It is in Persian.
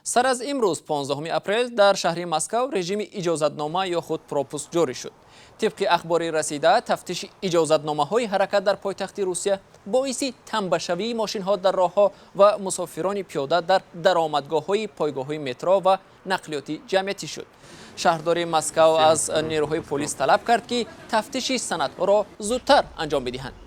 سر از امروز 15 اپریل در شهر مسکو رژیم اجازتنامه یا خود پروپوس جاری شد. طبق اخباری رسیده تفتیش اجازتنامه های حرکت در پایتخت روسیه باعث تنبشوی ماشین ها در راه ها و مسافران پیاده در درآمدگاه های پایگاه های مترو و نقلیات جمعیتی شد. شهرداری مسکو از نیروهای پلیس طلب کرد که تفتیش سندها را زودتر انجام بدهند.